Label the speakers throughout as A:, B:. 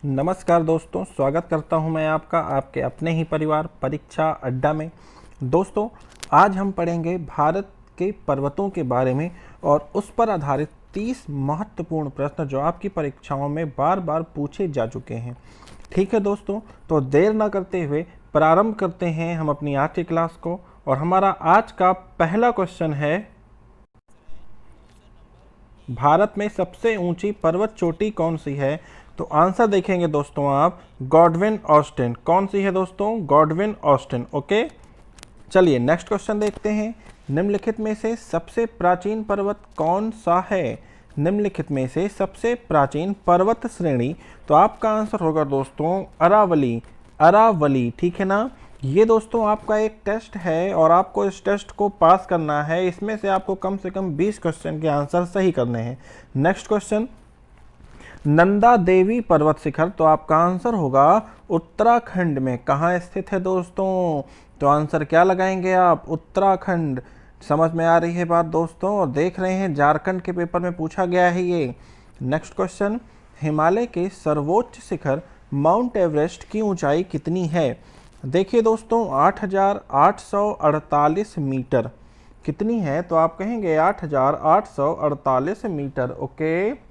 A: नमस्कार दोस्तों, स्वागत करता हूं मैं आपका आपके अपने ही परिवार परीक्षा अड्डा में। दोस्तों, आज हम पढ़ेंगे भारत के पर्वतों के बारे में और उस पर आधारित 30 महत्वपूर्ण प्रश्न जो आपकी परीक्षाओं में बार बार पूछे जा चुके हैं। ठीक है दोस्तों, तो देर ना करते हुए प्रारंभ करते हैं हम अपनी आज की क्लास को। और हमारा आज का पहला क्वेश्चन है, भारत में सबसे ऊंची पर्वत चोटी कौन सी है? तो आंसर देखेंगे दोस्तों आप, गॉडविन ऑस्टिन। कौन सी है दोस्तों? Godwin Austen. ओके, चलिए नेक्स्ट क्वेश्चन देखते हैं। निम्नलिखित में से सबसे प्राचीन पर्वत कौन सा है? निम्नलिखित में से सबसे प्राचीन पर्वत श्रेणी, तो आपका आंसर होगा दोस्तों अरावली। अरावली, ठीक है ना। ये दोस्तों आपका एक टेस्ट है और आपको इस टेस्ट को पास करना है। इसमें से आपको कम से कम 20 क्वेश्चन के आंसर सही करने हैं। नेक्स्ट क्वेश्चन, नंदा देवी पर्वत शिखर, तो आपका आंसर होगा उत्तराखंड में। कहाँ स्थित है दोस्तों? तो आंसर क्या लगाएंगे आप? उत्तराखंड। समझ में आ रही है बात दोस्तों? और देख रहे हैं झारखंड के पेपर में पूछा गया है ये। नेक्स्ट क्वेश्चन, हिमालय के सर्वोच्च शिखर माउंट एवरेस्ट की ऊंचाई कितनी है? देखिए दोस्तों, 8,848 मीटर कितनी है? तो आप कहेंगे 8,848 मीटर। ओके,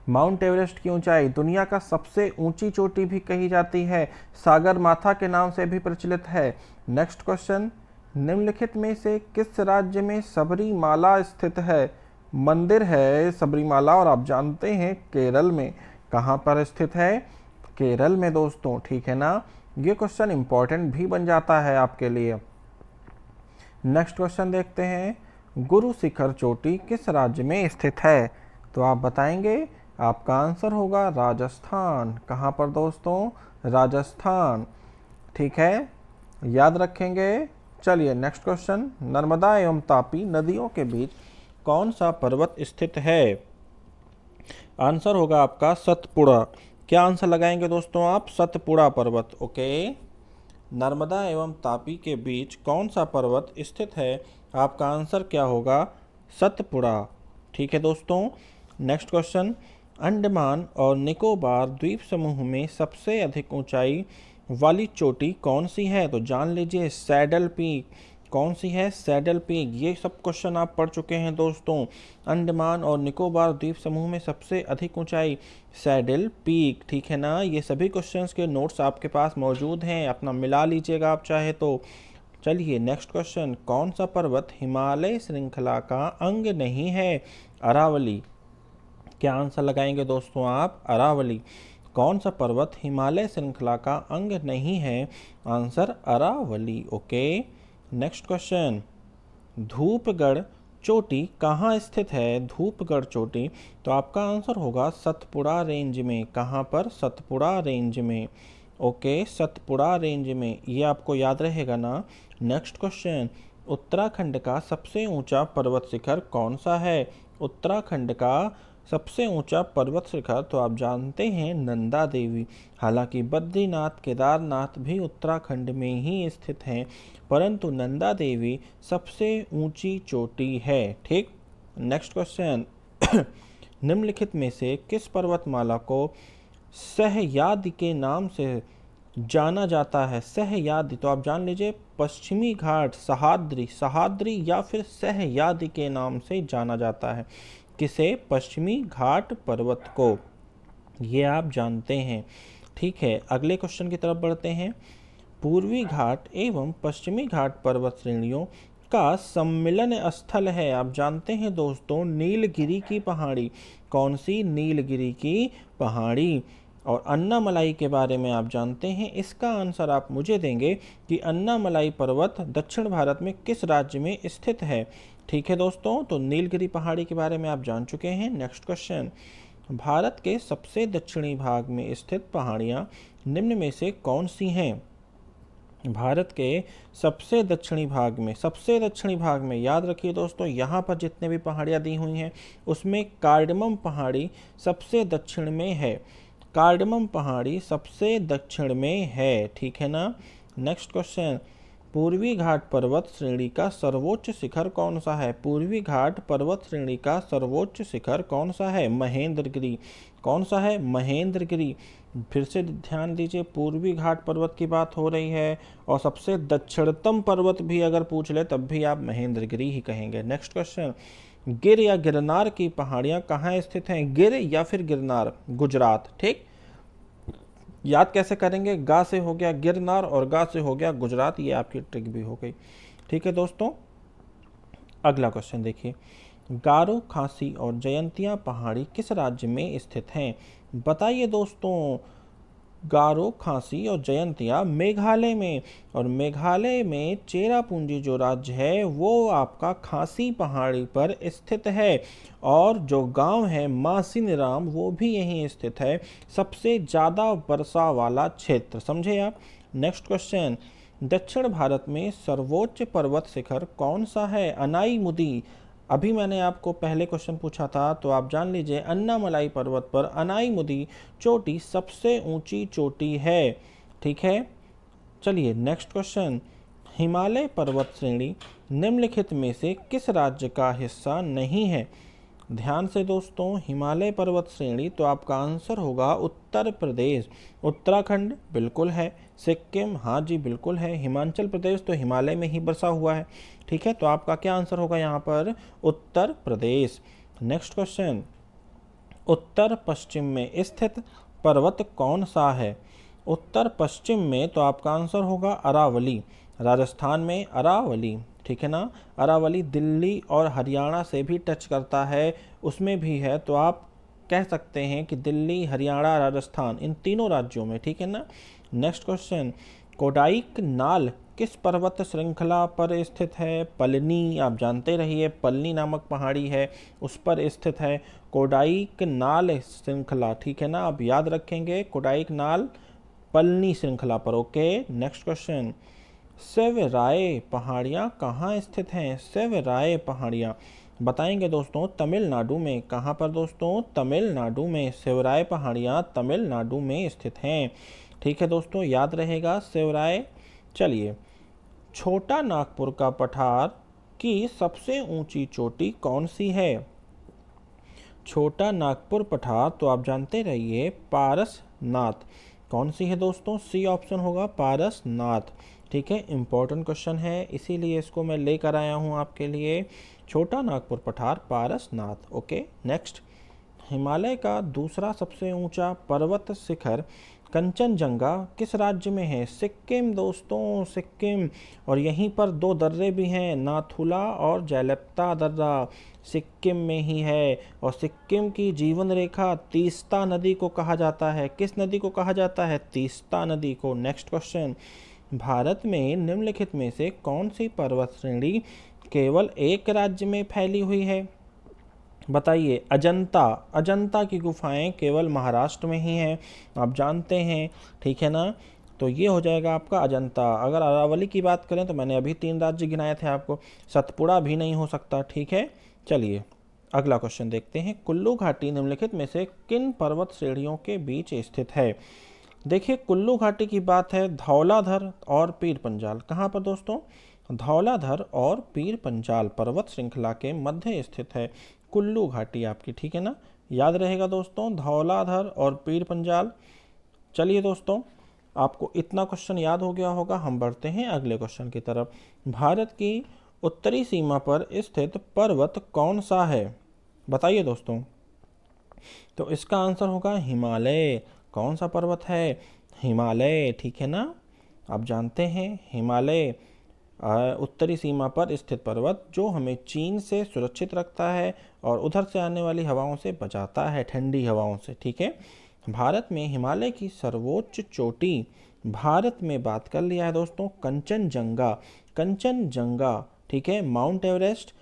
A: माउंट एवरेस्ट की ऊंचाई दुनिया का सबसे ऊंची चोटी भी कही जाती है, सागर माथा के नाम से भी प्रचलित है। नेक्स्ट क्वेश्चन, निम्नलिखित में से किस राज्य में सबरीमाला स्थित है? मंदिर है सबरीमाला और आप जानते हैं केरल में। कहाँ पर स्थित है? केरल में दोस्तों, ठीक है ना। ये क्वेश्चन इंपॉर्टेंट भी बन जाता है आपके लिए। नेक्स्ट क्वेश्चन देखते हैं, गुरु शिखर चोटी किस राज्य में स्थित है? तो आप बताएंगे, आपका आंसर होगा राजस्थान। कहाँ पर दोस्तों? राजस्थान, ठीक है, याद रखेंगे। चलिए नेक्स्ट क्वेश्चन, नर्मदा एवं तापी नदियों के बीच कौन सा पर्वत स्थित है? आंसर होगा आपका सतपुड़ा। क्या आंसर लगाएंगे दोस्तों आप? सतपुड़ा पर्वत। ओके, नर्मदा एवं तापी के बीच कौन सा पर्वत स्थित है? आपका आंसर क्या होगा? सतपुड़ा, ठीक है दोस्तों। नेक्स्ट क्वेश्चन, अंडमान और निकोबार द्वीप समूह में सबसे अधिक ऊंचाई वाली चोटी कौन सी है? तो जान लीजिए, सैडल पीक। कौन सी है? Saddle peak. ये सब क्वेश्चन आप पढ़ चुके हैं दोस्तों। अंडमान और निकोबार द्वीप समूह में सबसे अधिक ऊंचाई सैडल पीक, ठीक है ना। ये सभी क्वेश्चंस के नोट्स आपके पास मौजूद हैं, अपना मिला लीजिएगा आप चाहे तो। चलिए नेक्स्ट क्वेश्चन, कौन सा पर्वत हिमालय श्रृंखला का अंग नहीं है? अरावली। क्या आंसर लगाएंगे दोस्तों आप? अरावली। कौन सा पर्वत हिमालय श्रृंखला का अंग नहीं है? Answer Aravalli. Okay, next question, Dhupgarh चोटी कहाँ स्थित है? धूपगढ़ चोटी, तो आपका आंसर होगा सतपुड़ा रेंज में। कहाँ पर? सतपुड़ा रेंज में। ओके, सतपुड़ा रेंज में, ये आपको याद रहेगा ना। नेक्स्ट क्वेश्चन, उत्तराखंड का सबसे ऊंचा पर्वत शिखर कौन सा है? उत्तराखंड का सबसे ऊंचा पर्वत शिखर, तो आप जानते हैं नंदा देवी। हालांकि बद्रीनाथ केदारनाथ भी उत्तराखंड में ही स्थित हैं, परंतु नंदा देवी सबसे ऊंची चोटी है। ठीक, नेक्स्ट क्वेश्चन, निम्नलिखित में से किस पर्वतमाला को सहयाद्रि के नाम से जाना जाता है? सहयाद्रि, तो आप जान लीजिए पश्चिमी घाट सह्याद्री, सह्याद्री या फिर सहयाद्रि के नाम से जाना जाता है। किसे? पश्चिमी घाट पर्वत को, ये आप जानते हैं। ठीक है, अगले क्वेश्चन की तरफ बढ़ते हैं। पूर्वी घाट एवं पश्चिमी घाट पर्वत श्रेणियों का सम्मिलन स्थल है, आप जानते हैं दोस्तों, नीलगिरी की पहाड़ी। कौन सी? नीलगिरी की पहाड़ी। और अन्नामलाई के बारे में आप जानते हैं, इसका आंसर आप मुझे देंगे कि अन्नामलाई पर्वत दक्षिण भारत में किस राज्य में स्थित है। ठीक है दोस्तों, तो नीलगिरी पहाड़ी के बारे में आप जान चुके हैं। नेक्स्ट क्वेश्चन, भारत के सबसे दक्षिणी भाग में स्थित पहाड़ियाँ निम्न में से कौन सी हैं? भारत के सबसे दक्षिणी भाग में याद रखिए दोस्तों, यहाँ पर जितने भी पहाड़ियाँ दी हुई हैं उसमें कार्डमम पहाड़ी सबसे दक्षिण में है। कार्डमम पहाड़ी सबसे दक्षिण में है, ठीक है ना। नेक्स्ट क्वेश्चन, पूर्वी घाट पर्वत श्रेणी का सर्वोच्च शिखर कौन सा है? पूर्वी घाट पर्वत श्रेणी का सर्वोच्च शिखर कौन सा है? महेंद्रगिरी। कौन सा है? महेंद्रगिरी। फिर से ध्यान दीजिए, पूर्वी घाट पर्वत की बात हो रही है और सबसे दक्षिणतम पर्वत भी अगर पूछ ले तब भी आप महेंद्रगिरी ही कहेंगे। नेक्स्ट क्वेश्चन, गिर या गिरनार की पहाड़ियां कहाँ स्थित हैं? गिर या फिर गिरनार? गुजरात। ठीक, याद कैसे करेंगे? गा से हो गया गिरनार और गा से हो गया गुजरात, ये आपकी ट्रिक भी हो गई। ठीक है दोस्तों, अगला क्वेश्चन देखिए, गारो, खासी और जयंतिया पहाड़ी किस राज्य में स्थित हैं? बताइए दोस्तों, गारो, खासी और जयंतिया मेघालय में, और मेघालय में चेरापूंजी जो राज्य है वो आपका खासी पहाड़ी पर स्थित है, और जो गांव है मासिनराम वो भी यहीं स्थित है। सबसे ज़्यादा वर्षा वाला क्षेत्र, समझे आप। नेक्स्ट क्वेश्चन, दक्षिण भारत में सर्वोच्च पर्वत शिखर कौन सा है? अनाईमुदी। अभी मैंने आपको पहले क्वेश्चन पूछा था तो आप जान लीजिए, अन्नामलाई पर्वत पर अनाईमुदी चोटी सबसे ऊंची चोटी है। ठीक है, चलिए नेक्स्ट क्वेश्चन, हिमालय पर्वत श्रेणी निम्नलिखित में से किस राज्य का हिस्सा नहीं है? ध्यान से दोस्तों, हिमालय पर्वत श्रेणी तो आपका आंसर होगा उत्तर प्रदेश। उत्तराखंड बिल्कुल है, सिक्किम हाँ जी बिल्कुल है, हिमाचल प्रदेश तो हिमालय में ही बसा हुआ है। ठीक है, तो आपका क्या आंसर होगा यहाँ पर? उत्तर प्रदेश। नेक्स्ट क्वेश्चन, उत्तर पश्चिम में स्थित पर्वत कौन सा है? उत्तर पश्चिम में तो आपका आंसर होगा अरावली। राजस्थान में अरावली, ठीक है ना। अरावली दिल्ली और हरियाणा से भी टच करता है, उसमें भी है, तो आप कह सकते हैं कि दिल्ली, हरियाणा, राजस्थान इन तीनों राज्यों में। ठीक है ना। नेक्स्ट क्वेश्चन, कोडाईकनाल किस पर्वत श्रृंखला पर स्थित है? पलनी, आप जानते रहिए पलनी नामक पहाड़ी है उस पर स्थित है कोडाईकनाल श्रृंखला। ठीक है ना, आप याद रखेंगे कोडाईकनाल पलनी श्रृंखला पर। ओके, नेक्स्ट क्वेश्चन, सेवराय पहाड़ियाँ कहाँ स्थित हैं? सेवराय पहाड़ियाँ बताएंगे दोस्तों, तमिलनाडु में। कहाँ पर दोस्तों? तमिलनाडु में। सेवराय पहाड़ियाँ तमिलनाडु में स्थित हैं। ठीक है दोस्तों, याद रहेगा सेवराय। चलिए, छोटा नागपुर का पठार की सबसे ऊंची चोटी कौन सी है? छोटा नागपुर पठार तो आप जानते रहिए पारसनाथ। कौन सी है दोस्तों? सी ऑप्शन होगा पारसनाथ। ठीक है, इंपॉर्टेंट क्वेश्चन है इसीलिए इसको मैं लेकर आया हूँ आपके लिए। छोटा नागपुर पठार पारसनाथ। ओके, नेक्स्ट, हिमालय का दूसरा सबसे ऊंचा पर्वत शिखर कंचनजंगा किस राज्य में है? सिक्किम दोस्तों, सिक्किम। और यहीं पर दो दर्रे भी हैं, नाथुला और जैलेप्ता दर्रा, सिक्किम में ही है। और सिक्किम की जीवन रेखा तीस्ता नदी को कहा जाता है। किस नदी को कहा जाता है? तीस्ता नदी को। नेक्स्ट क्वेश्चन, भारत में निम्नलिखित में से कौन सी पर्वत श्रेणी केवल एक राज्य में फैली हुई है? बताइए। अजंता। अजंता की गुफाएं केवल महाराष्ट्र में ही हैं, आप जानते हैं। ठीक है ना, तो ये हो जाएगा आपका अजंता। अगर अरावली की बात करें तो मैंने अभी 3 राज्य गिनाए थे आपको, सतपुड़ा भी नहीं हो सकता। ठीक है, चलिए अगला क्वेश्चन देखते हैं, कुल्लू घाटी निम्नलिखित में से किन पर्वत श्रेणियों के बीच स्थित है? देखिए, कुल्लू घाटी की बात है, धौलाधर और पीर पंजाल। कहाँ पर दोस्तों? धौलाधर और पीर पंजाल पर्वत श्रृंखला के मध्य स्थित है कुल्लू घाटी आपकी। ठीक है ना, याद रहेगा दोस्तों, धौलाधर और पीर पंजाल। चलिए दोस्तों, आपको इतना क्वेश्चन याद हो गया होगा, हम बढ़ते हैं अगले क्वेश्चन की तरफ। भारत की उत्तरी सीमा पर स्थित पर्वत कौन सा है? बताइए दोस्तों। तो इसका आंसर होगा हिमालय। कौन सा पर्वत है? हिमालय। ठीक है ना, आप जानते हैं हिमालय उत्तरी सीमा पर स्थित पर्वत जो हमें चीन से सुरक्षित रखता है और उधर से आने वाली हवाओं से बचाता है, ठंडी हवाओं से। ठीक है, भारत में हिमालय की सर्वोच्च चोटी, भारत में बात कर लिया है दोस्तों, कंचनजंगा। कंचनजंगा, ठीक है, माउंट एवरेस्ट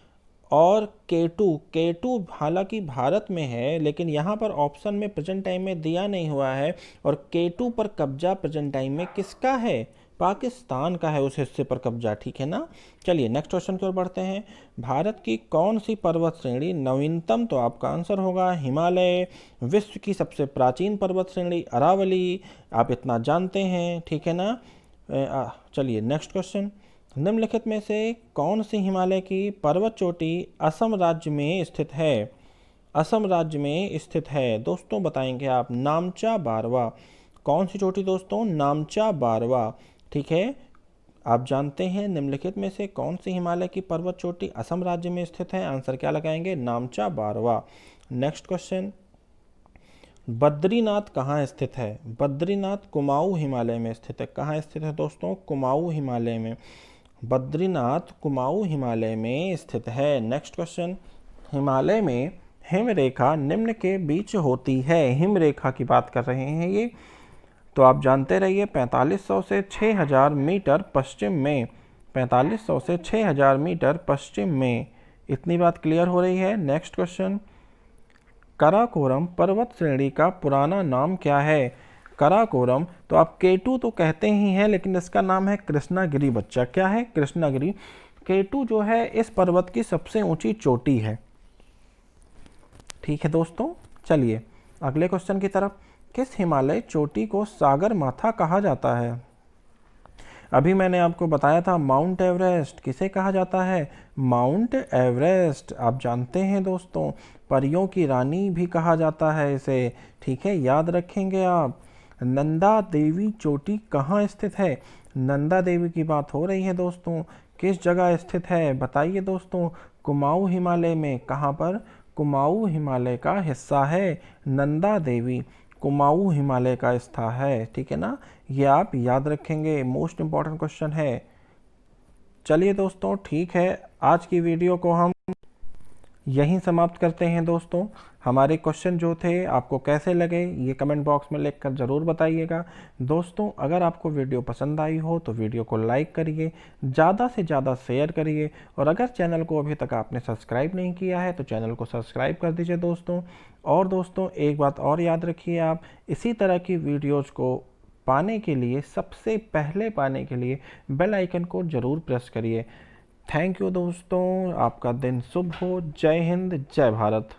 A: और केटू। केटू हालांकि भारत में है लेकिन यहाँ पर ऑप्शन में प्रेजेंट टाइम में दिया नहीं हुआ है, और केटू पर कब्जा प्रेजेंट टाइम में किसका है? पाकिस्तान का है, उस हिस्से पर कब्जा। ठीक है ना, चलिए नेक्स्ट क्वेश्चन की ओर बढ़ते हैं। भारत की कौन सी पर्वत श्रेणी नवीनतम? तो आपका आंसर होगा हिमालय। विश्व की सबसे प्राचीन पर्वत श्रेणी अरावली, आप इतना जानते हैं। ठीक है ना, चलिए नेक्स्ट क्वेश्चन, निम्नलिखित में से कौन सी हिमालय की पर्वत चोटी असम राज्य में स्थित है? असम राज्य में स्थित है दोस्तों, बताएंगे आप। नामचा बारवा। कौन सी चोटी दोस्तों? नामचा बारवा। ठीक है, आप जानते हैं निम्नलिखित में से कौन सी हिमालय की पर्वत चोटी असम राज्य में स्थित है? आंसर क्या लगाएंगे? नामचा बारवा। नेक्स्ट क्वेश्चन, बद्रीनाथ कहाँ स्थित है? बद्रीनाथ कुमाऊं हिमालय में स्थित है। कहाँ स्थित है दोस्तों? कुमाऊं हिमालय में। बद्रीनाथ कुमाऊं हिमालय में स्थित है। नेक्स्ट क्वेश्चन, हिमालय में हिम रेखा निम्न के बीच होती है। हिम रेखा की बात कर रहे हैं ये, तो आप जानते रहिए 4500 से 6000 मीटर पश्चिम में। 4500 से 6000 मीटर पश्चिम में। इतनी बात क्लियर हो रही है। नेक्स्ट क्वेश्चन, काराकोरम पर्वत श्रेणी का पुराना नाम क्या है? काराकोरम, तो आप केटू तो कहते ही हैं, लेकिन इसका नाम है कृष्णागिरी बच्चा। क्या है? कृष्णागिरी। केटू जो है इस पर्वत की सबसे ऊंची चोटी है। ठीक है दोस्तों, चलिए अगले क्वेश्चन की तरफ। किस हिमालय चोटी को सागर माथा कहा जाता है? अभी मैंने आपको बताया था माउंट एवरेस्ट। किसे कहा जाता है? Mount Everest. आप जानते हैं दोस्तों, परियों की रानी भी कहा जाता है इसे। ठीक है, याद रखेंगे आप। नंदा देवी चोटी कहाँ स्थित है? नंदा देवी की बात हो रही है दोस्तों। किस जगह स्थित है बताइए दोस्तों? कुमाऊं हिमालय में। कहाँ पर? कुमाऊं हिमालय का हिस्सा है नंदा देवी। कुमाऊं हिमालय का स्थान है। ठीक है ना, ये आप याद रखेंगे, मोस्ट इंपॉर्टेंट क्वेश्चन है। चलिए दोस्तों, ठीक है, आज की वीडियो को हम यहीं समाप्त करते हैं दोस्तों। हमारे क्वेश्चन जो थे आपको कैसे लगे ये कमेंट बॉक्स में लिखकर ज़रूर बताइएगा। दोस्तों, अगर आपको वीडियो पसंद आई हो तो वीडियो को लाइक करिए, ज़्यादा से ज़्यादा शेयर करिए, और अगर चैनल को अभी तक आपने सब्सक्राइब नहीं किया है तो चैनल को सब्सक्राइब कर दीजिए दोस्तों। और दोस्तों, एक बात और याद रखिए, आप इसी तरह की वीडियोज़ को पाने के लिए, सबसे पहले पाने के लिए बेल आइकन को ज़रूर प्रेस करिए। थैंक यू दोस्तों, आपका दिन शुभ हो। जय हिंद, जय भारत।